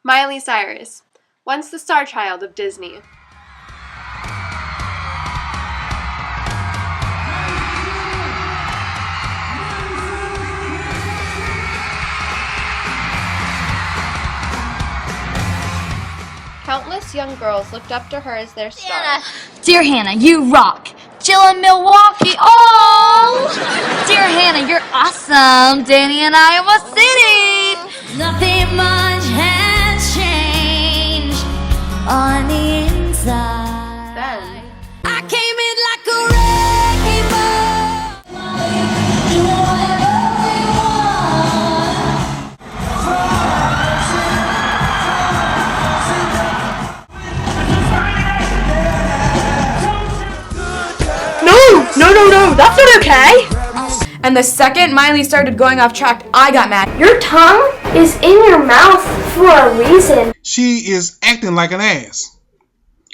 Miley Cyrus, once the star child of Disney. Countless young girls looked up to her as their star. Dear Hannah, you rock. Jill in Milwaukee, oh! Dear Hannah, you're awesome. Danny in Iowa City. Nothing much has changed on the inside. Then, I came in like a wrecking ball. Do whatever we No, that's not okay. And the second Miley started going off track, I got mad. Your tongue is in your mouth for a reason. She is acting like an ass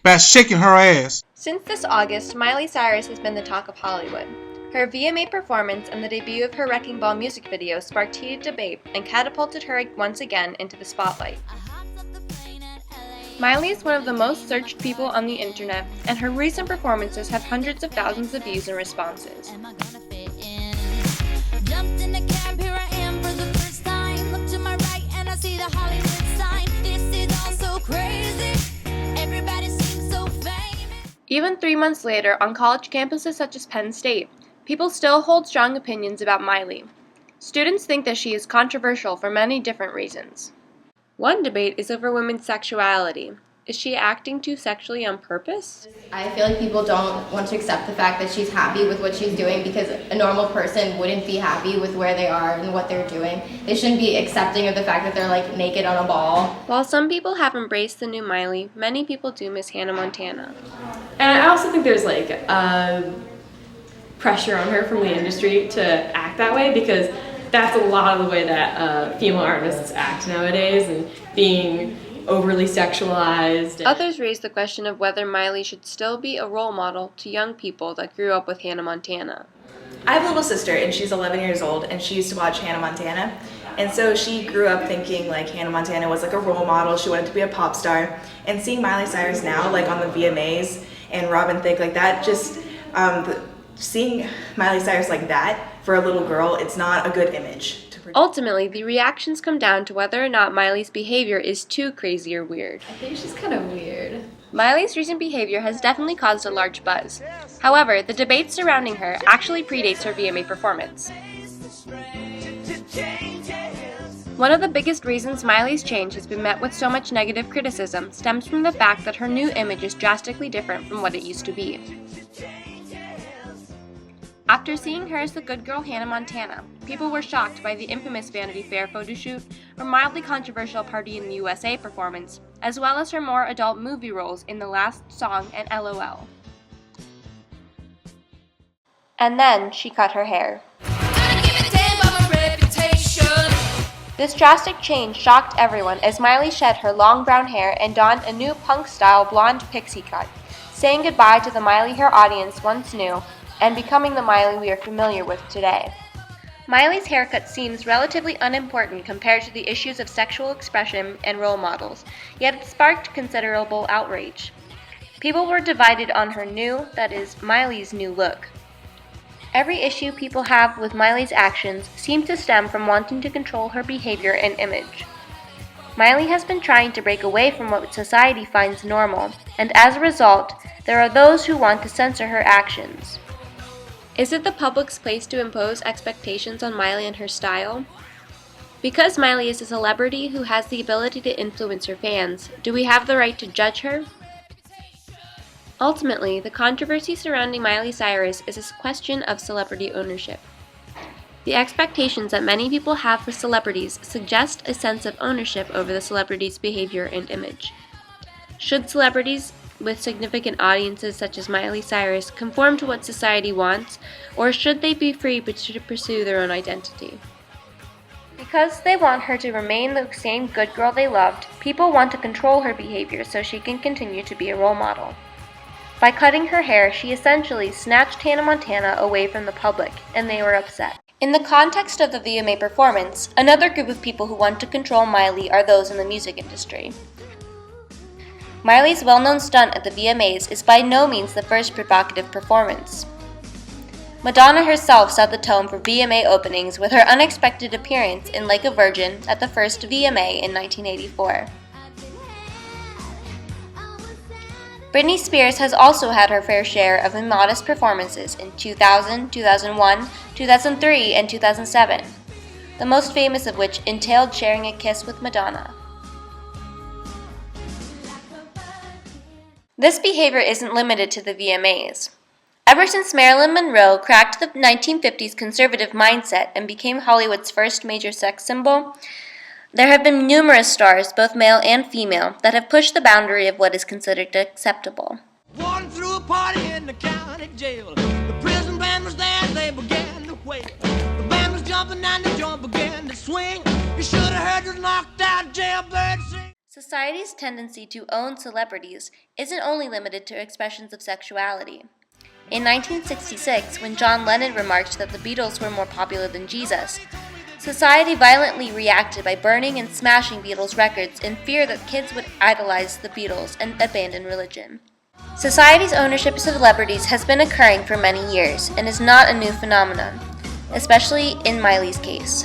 by shaking her ass. since this August, Miley Cyrus has been the talk of Hollywood. Her VMA performance and the debut of her Wrecking Ball music video sparked heated debate and catapulted her once again into the spotlight. Miley is one of the most searched people on the internet, and her recent performances have hundreds of thousands of views and responses. Even 3 months later, on college campuses such as Penn State, people still hold strong opinions about Miley. Students think that she is controversial for many different reasons. One debate is over women's sexuality. Is she acting too sexually on purpose? I feel like people don't want to accept the fact that she's happy with what she's doing because a normal person wouldn't be happy with where they are and what they're doing. They shouldn't be accepting of the fact that they're like naked on a ball. While some people have embraced the new Miley, many people do miss Hannah Montana. And I also think there's like pressure on her from the industry to act that way, because that's a lot of the way that female artists act nowadays, and being overly sexualized. Others raise the question of whether Miley should still be a role model to young people that grew up with Hannah Montana. I have a little sister, and she's 11 years old, and she used to watch Hannah Montana. And so she grew up thinking like Hannah Montana was like a role model. She wanted to be a pop star. And seeing Miley Cyrus now, like on the VMAs, and Robin Thicke, like that, just seeing Miley Cyrus like that for a little girl, it's not a good image. Ultimately, the reactions come down to whether or not Miley's behavior is too crazy or weird. I think she's kind of weird. Miley's recent behavior has definitely caused a large buzz. However, the debate surrounding her actually predates her VMA performance. One of the biggest reasons Miley's change has been met with so much negative criticism stems from the fact that her new image is drastically different from what it used to be. After seeing her as the good girl Hannah Montana, people were shocked by the infamous Vanity Fair photoshoot, her mildly controversial Party in the USA performance, as well as her more adult movie roles in The Last Song and LOL. And then she cut her hair. This drastic change shocked everyone as Miley shed her long brown hair and donned a new punk-style blonde pixie cut, saying goodbye to the Miley her audience once knew and becoming the Miley we are familiar with today. Miley's haircut seems relatively unimportant compared to the issues of sexual expression and role models, yet it sparked considerable outrage. People were divided on her new, that is, Miley's new look. Every issue people have with Miley's actions seems to stem from wanting to control her behavior and image. Miley has been trying to break away from what society finds normal, and as a result, there are those who want to censor her actions. Is it the public's place to impose expectations on Miley and her style? Because Miley is a celebrity who has the ability to influence her fans, do we have the right to judge her? Ultimately, the controversy surrounding Miley Cyrus is a question of celebrity ownership. The expectations that many people have for celebrities suggest a sense of ownership over the celebrity's behavior and image. Should celebrities with significant audiences such as Miley Cyrus conform to what society wants, or should they be free to pursue their own identity? Because they want her to remain the same good girl they loved, people want to control her behavior so she can continue to be a role model. By cutting her hair, she essentially snatched Hannah Montana away from the public, and they were upset. In the context of the VMA performance, another group of people who want to control Miley are those in the music industry. Miley's well-known stunt at the VMAs is by no means the first provocative performance. Madonna herself set the tone for VMA openings with her unexpected appearance in Like a Virgin at the first VMA in 1984. Britney Spears has also had her fair share of immodest performances in 2000, 2001, 2003, and 2007, the most famous of which entailed sharing a kiss with Madonna. This behavior isn't limited to the VMAs. Ever since Marilyn Monroe cracked the 1950s conservative mindset and became Hollywood's first major sex symbol, there have been numerous stars, both male and female, that have pushed the boundary of what is considered acceptable. Walking through a party in the county jail. The prison band was there, they began to wail. The band was jumping and the joint began to swing. You should have heard the knocked out jailbird sing. Society's tendency to own celebrities isn't only limited to expressions of sexuality. In 1966, when John Lennon remarked that the Beatles were more popular than Jesus, society violently reacted by burning and smashing Beatles records in fear that kids would idolize the Beatles and abandon religion. Society's ownership of celebrities has been occurring for many years and is not a new phenomenon, especially in Miley's case.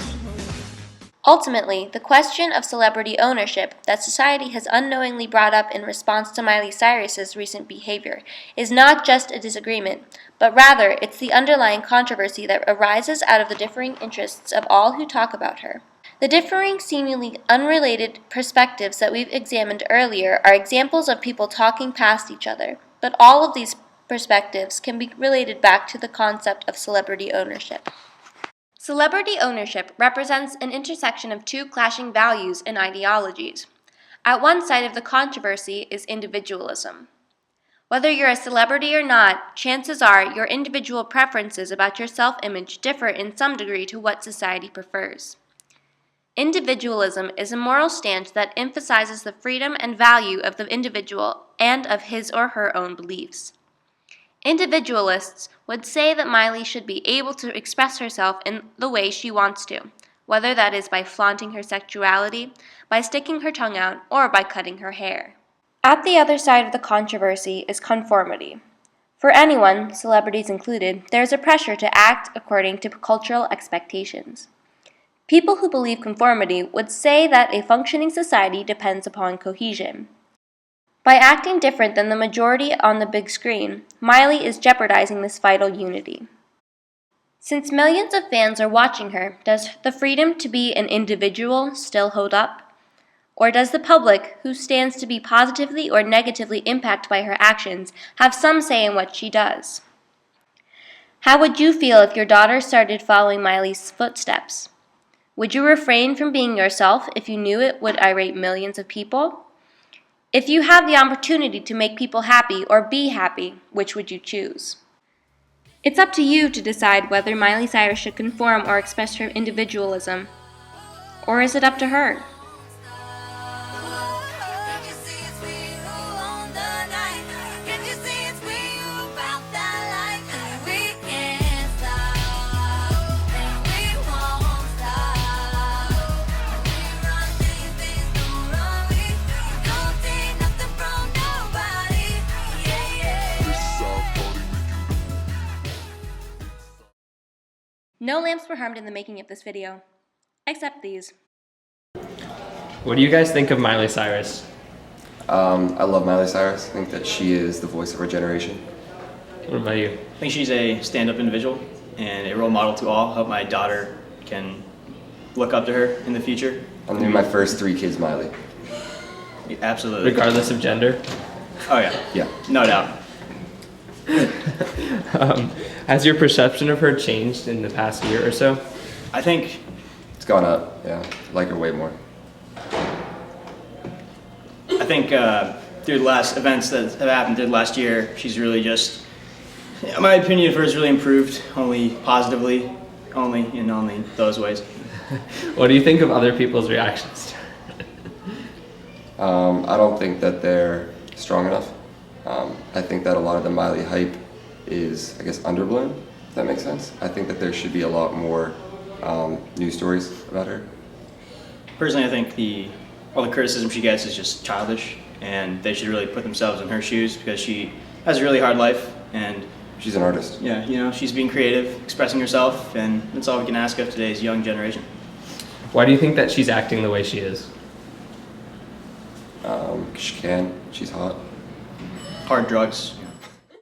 Ultimately, the question of celebrity ownership that society has unknowingly brought up in response to Miley Cyrus's recent behavior is not just a disagreement, but rather it's the underlying controversy that arises out of the differing interests of all who talk about her. The differing, seemingly unrelated perspectives that we've examined earlier are examples of people talking past each other, but all of these perspectives can be related back to the concept of celebrity ownership. Celebrity ownership represents an intersection of two clashing values and ideologies. At one side of the controversy is individualism. Whether you're a celebrity or not, chances are your individual preferences about your self-image differ in some degree to what society prefers. Individualism is a moral stance that emphasizes the freedom and value of the individual and of his or her own beliefs. Individualists would say that Miley should be able to express herself in the way she wants to, whether that is by flaunting her sexuality, by sticking her tongue out, or by cutting her hair. At the other side of the controversy is conformity. For anyone, celebrities included, there is a pressure to act according to cultural expectations. People who believe conformity would say that a functioning society depends upon cohesion. By acting different than the majority on the big screen, Miley is jeopardizing this vital unity. Since millions of fans are watching her, does the freedom to be an individual still hold up? Or does the public, who stands to be positively or negatively impacted by her actions, have some say in what she does? How would you feel if your daughter started following Miley's footsteps? Would you refrain from being yourself if you knew it would irate millions of people? If you have the opportunity to make people happy or be happy, which would you choose? It's up to you to decide whether Miley Cyrus should conform or express her individualism. Or is it up to her? No lamps were harmed in the making of this video, except these. What do you guys think of Miley Cyrus? I love Miley Cyrus. I think that she is the voice of our generation. What about you? I think she's a stand-up individual and a role model to all. I hope my daughter can look up to her in the future. I'm naming my first 3 kids Miley. Absolutely. Regardless of gender? Oh yeah. Yeah. No doubt. Has your perception of her changed in the past year or so? I think it's gone up. Yeah, I like her way more. I think through the last events that have happened through last year, she's really just, my opinion of her has really improved, only positively, only in only those ways. What do you think of other people's reactions? I don't think that they're strong enough. I think that a lot of the Miley hype is, I guess, underblown, if that makes sense. I think that there should be a lot more news stories about her? Personally, I think all the criticism she gets is just childish, and they should really put themselves in her shoes because she has a really hard life, and she's an artist. Yeah, she's being creative, expressing herself, and that's all we can ask of today's young generation. Why do you think that she's acting the way she is? She can. She's hot. Hard drugs.